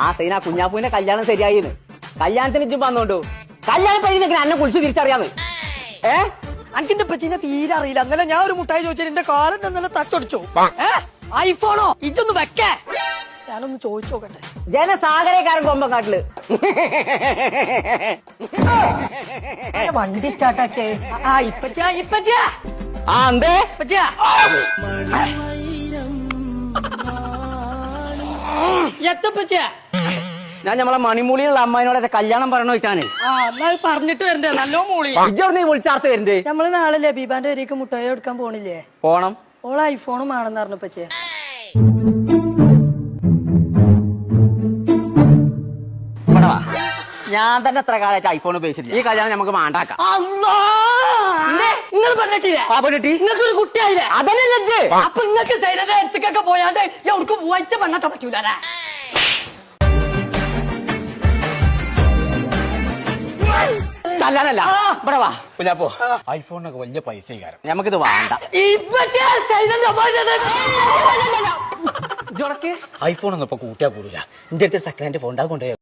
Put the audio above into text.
ആ സൈന കുഞ്ഞാപ്പൂവിന്റെ കല്യാണം ശരിയായിന്ന്. കല്യാണത്തിന് ഇജ്ജും വന്നോണ്ടു. കല്യാണം കഴിഞ്ഞെങ്കിൽ അന്നെ കുളിച്ച് തിരിച്ചറിയാന്ന്. അനക്കിന്റെ പച്ചിനെ തീരെ അറിയില്ല. അന്നലെ ഞാൻ ഒരു മുട്ടായി ചോദിച്ചാൽ എന്റെ കാലം ഇന്നലെ തച്ചൊടിച്ചു. ഐഫോണോ ഇതൊന്ന് വെക്കേ, ഞാനൊന്ന് ചോദിച്ചു നോക്കട്ടെ. ജനസാഗരക്കാരൻ കൊമ്പക്കാട്ടില് വണ്ടി സ്റ്റാർട്ടാക്കേ. ഇപ്പച്ചാ ആ എന്തേ എത്തപ്പച്ചാ ഞാൻ നമ്മളെ മണിമൂളിയുള്ള അമ്മായിനോട് കല്യാണം പറയണ വെച്ചാണ്. എന്നാ പറഞ്ഞിട്ട് വരണ്ടേ നല്ലോ മൂളി. ഇജ്ജോട് നീ വിളിച്ചാർത്ത് വരണ്ടേ? നമ്മള് നാളെ ലബീബാന്റെ വരേക്ക് മുട്ടായി എടുക്കാൻ പോണില്ലേ? പോണം. ഓള് ഐഫോണും ആണെന്ന് പറഞ്ഞു പച്ചേ. ഞാൻ തന്നെ എത്ര കാലമായിട്ട് ഐഫോൺ ഉപയോഗിച്ചില്ല. ഈ കല്യാണം നമുക്ക് മാണ്ടാക്കാം. നിങ്ങൾ പറഞ്ഞിട്ടില്ലേ നിങ്ങൾക്ക് ഒരു കുട്ടിയായില്ലേ? അതന്നെ ജഡ്ജ്. അപ്പൊ നിങ്ങൾക്ക് സൈനന്റെ അടുത്തേക്കൊക്കെ പോയാണ്ട് എവിടേക്ക് പോയിട്ട് പെണ്ണാട്ട പറ്റൂല. കല്യാണല്ല ഇവിടെ വാ കുഞ്ഞാപ്പോ ഐഫോണിനൊക്കെ വലിയ പൈസ കാരണം നമുക്കിത് വേണ്ട. ഐഫോൺ ഒന്നും ഇപ്പൊ കൂട്ടിയാ കൂടില്ല. എന്റെ അടുത്ത് സെക്കൻഡ് ഫോൺ കൊണ്ടുപോയി